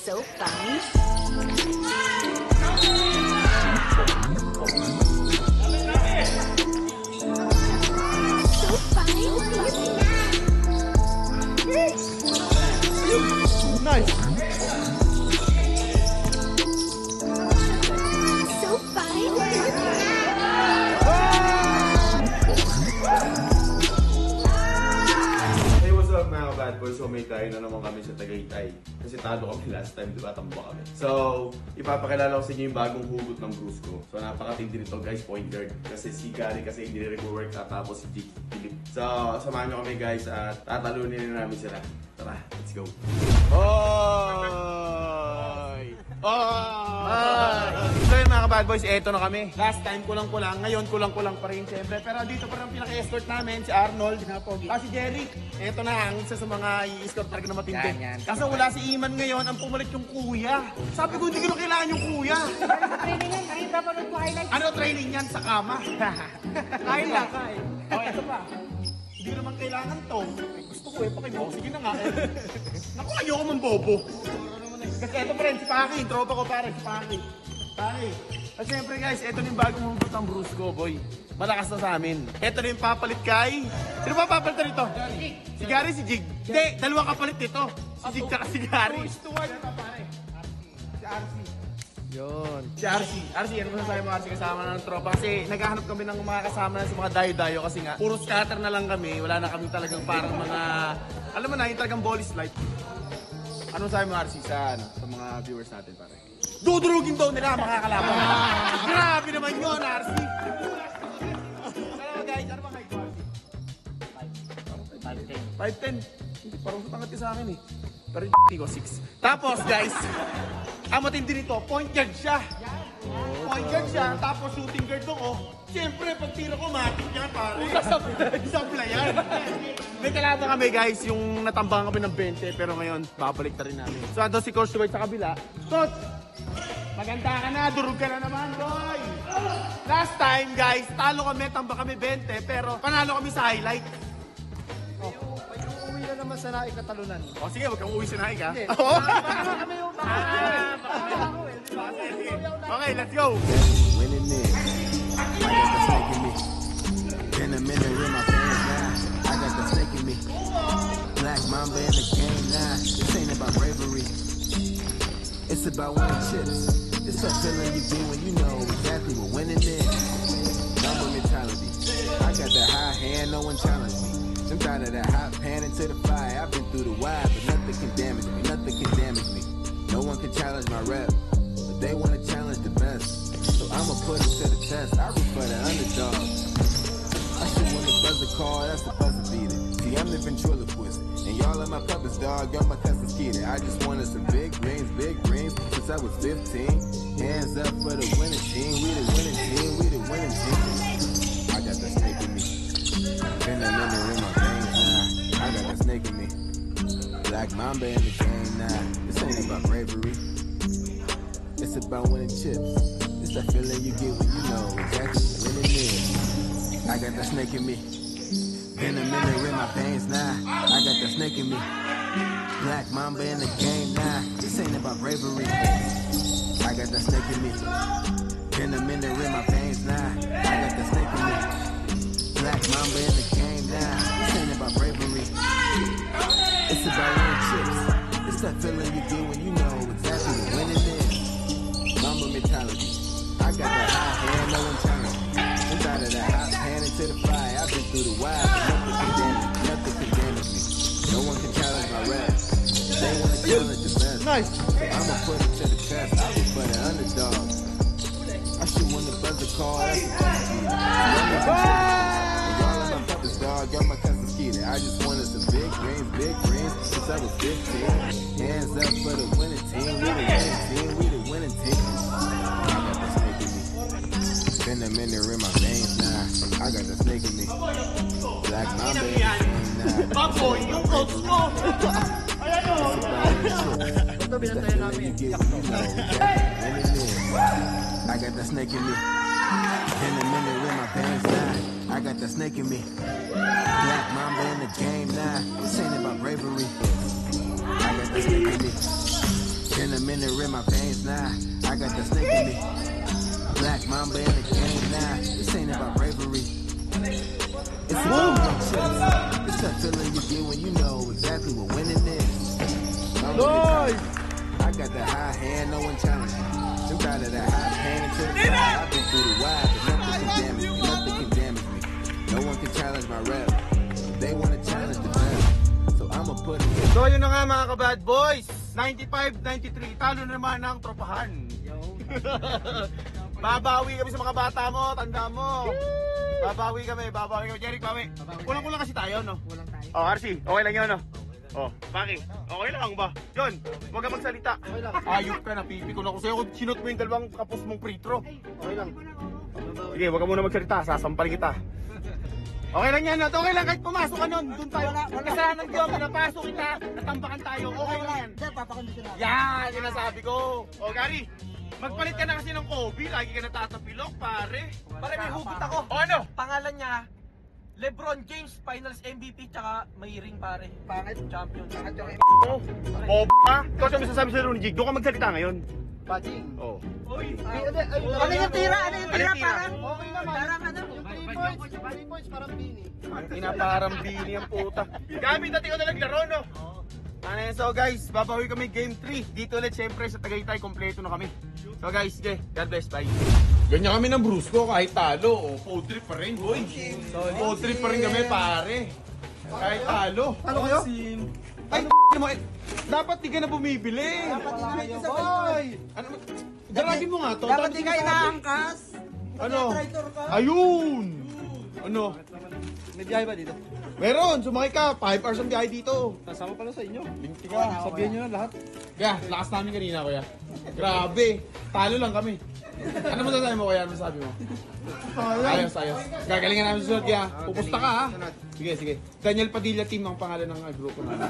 So funny. So funny. Nice. So funny. Hey, what's up mga bad boys? So may tayo na naman kami sa Tagaytay. Kasi talo kami last time, di ba? Tamba kami. So, ipapakilala ko sa inyo yung bagong hugot ng Brusco. So, napakatindi nito guys, point guard. Kasi si Gary kasi hindi nag-work at tapos si Jake Philip. So, samahan nyo kami guys at tatalunin na namin sila. Tara, let's go. Oy! So yun mga bad boys, eto na kami. Last time kulang-kulang, ngayon kulang-kulang pa rin siyempre. Pero dito pa rin pinaka-escort namin, si Arnold, si Jerry. Eto na ang isa sa mga i-escort talaga na matindi. Kaso wala si Iman ngayon, ang pumalit yung kuya. Sabi ko hindi ko na kailangan yung kuya. Training yan, nakita pa nun ko highlights. Ano training yan sa kama? Kain lang, kain. O, eto pa. Hindi ko naman kailangan to. Gusto ko pakimo. Sige na nga Naku, ayoko mang bobo. Kasi eto pa rin, si Paki. Tropa ko pare, si Paki. Paki. At syempre guys, eto na yung bagong hugot ng Brusco, boy. Malakas na sa amin. Eto na yung papalit kay... Sino ba papalit na rito? Si Gary, si Jig. Hindi, dalawa kapalit dito. Si Jig at si Gary. Si RC. Yun. Si RC. RC, ano masasabi mo RC kasama na ng tropa? Kasi naghahanap kami ng mga kasama na sa mga dayo-dayo kasi nga, puro scatter na lang kami. Wala na kami talagang parang mga, alam mo na, yung talagang ball slide. Ano sabi mo RC sa mga viewers natin pare? Dudurugin daw nila mga kalaban. Grabe naman yun RC. Ano guys, ano ba height mo RC? 5'10". Hindi, parang sutangat ka sa akin eh. Pero yung ko 6. Tapos guys, ang matindi nito, point guard siya. Point guard siya, tapos shooting guard ko. Siyempre, pag tiro ko, matik yan pare. Sampla yan. May kalaban kami guys, yung natambangan kami ng 20, pero ngayon, babalik na rin namin. So, ando si Coach Dwight sa kabila. Coach, maganda ka na, durug ka na naman, boy. Last time guys, talo kami, tamba kami 20, pero panalo kami sa highlight. Uwi na naman sa naik na talunan. O sige, huwag kang uwi sa naik ha. Hindi. Baka kami yung Okay, let's go. Winning it. I got the snake in me. In a minute with my fans now. I got the snake in me. Black Mamba in the game now. This ain't about bravery. It's about winning chips. It's that feeling you get when you know exactly what winning is. Number mentality. I got that high hand, no one challenge me. Jumped out of that hot pan into the fire. I've been through the wire, but nothing can damage me. Nothing can damage me. No one can challenge my rep. But they wanna challenge the best. So I'ma put it to the test. I root for the underdog. I should win the buzzer call, that's the buzzer beater. See, I'm the ventriloquist. And y'all are my puppets, dog. Y'all my custom skeeter. I just wanted some big rings since I was 15. Hands up for the winning team. We the winning team. We the winning team. I got the snake in me. Been a minute in my veins now. I got the snake in me. Black Mamba in the game now. This ain't about bravery. It's about winning chips. It's that feeling you get when you know exactly what winning is. I got the snake in me. Been a minute in my veins now. I got the snake in me. Black Mamba in the game now. This ain't about bravery. I got the snake in me. Been a minute in my veins now. I got the snake in me. Black Mamba in the game now. This ain't about bravery. It's about winning chips. It's that feeling you get when you know exactly what winning is. Mamba mentality. I got that high hand, no one challenge me. Inside of that hot pan into the fire. I've been through the wire, but nothing can damage me. No one can challenge my rap. They wanna challenge the best. Nice. So I'ma put it to the test. I root for the underdog. I should win the buzzer call. That's the buzzer beater. Y'all are my puppets, dog. Y'all my custom skeeter. I just wanted some big rings since I was 15. Hands up for the winning team. We the winning team. We the winning team. I got the snake in me. Been a minute in my veins now. I got the snake in me. Black Mamba in the game now. Baboy, yung coach mo. Ayan o. Ito binantayan namin. I got the snake in me. Been a minute with my veins now. I got the snake in me. Black Mamba in the game now. This ain't about bravery. I got the snake in me. Been a minute, in my veins now. I got the snake in me. Black Mamba in the game now. This ain't about bravery. It's that feeling you get when you know exactly what winning is. I got the high hand, no one challenge me. I'm proud of that high hand to the side. I've been through the wire, but nothing can damage me. No one can challenge my rap. They wanna challenge the rap. So I'ma put it in. So yun na nga mga ka-bad boys. 95-93, talo na naman ng tropahan. Babawi kami sa mga bata mo, tanda mo. Babawi kami. Jeric, bawi. Kulang-kulang kasi tayo, no? Walang tayo. Oh, RC, okay lang yun, no? Oh, Paki, okay lang ba? John, huwag kang magsalita. Ayok ka, napipikon ako sa'yo kung sinot mo yung dalawang kapos mong free throw. Okay lang. Sige, huwag ka muna magsalita, sasampalin kita. Okay lang yan, no? Okay lang kahit pumasok ka nun. Doon tayo. Kasalanan ko, pinapasok kita, natambakan tayo. Okay lang yan. Yan, sinasabi ko. O, Gary, magpalit ka na kasi ng Kobe. Lagi ka natatapilok, pare. Pare, may hugot ako. O, ano? Pangalan niya, LeBron James, Finals MVP, tsaka may ring pare. Pangit, champion. Pangit yung O, ka? Ikaw siya masasabi sa Ronnie Jig. Doon ka magsalita ngayon. Bajing. Oo. Uy, Ano yung tira? Ano yung tira? Parang, Okay naman. parang ano? Yung 3 points parang bini. Ang pinaparang bini ang puta. Gamit natin ko na naglaro, no? Ano yun? So guys, babawi kami game 3. Dito ulit syempre sa Tagaytay, kompleto na kami. So guys, sige, God bless, bye. Ganyan kami ng Brusco kahit talo. O, food trip pa rin, boy. Food trip pa rin kami, pare. Kahit talo. Ano kayo? Ay, mo, dapat di ka na bumibili. Boy! Ano, garagin mo nga to. Dapat di ka inaangkas. Ano? Ayun! Ano? May biyahe ba dito? Meron, sumakay ka. 5 hours ang biyahe dito. Kasama pala sa inyo. Linti ka. Sabihin nyo na lahat. Kaya, lakas namin kanina, kuya. Grabe. Talo lang kami. Ano masasabi mo, kuya? Ano masasabi mo? Ayos. Gagalingan namin susunod, kaya pupusta ka, ha? Sige. Daniel Padilla team ang pangalan ng grupo namin.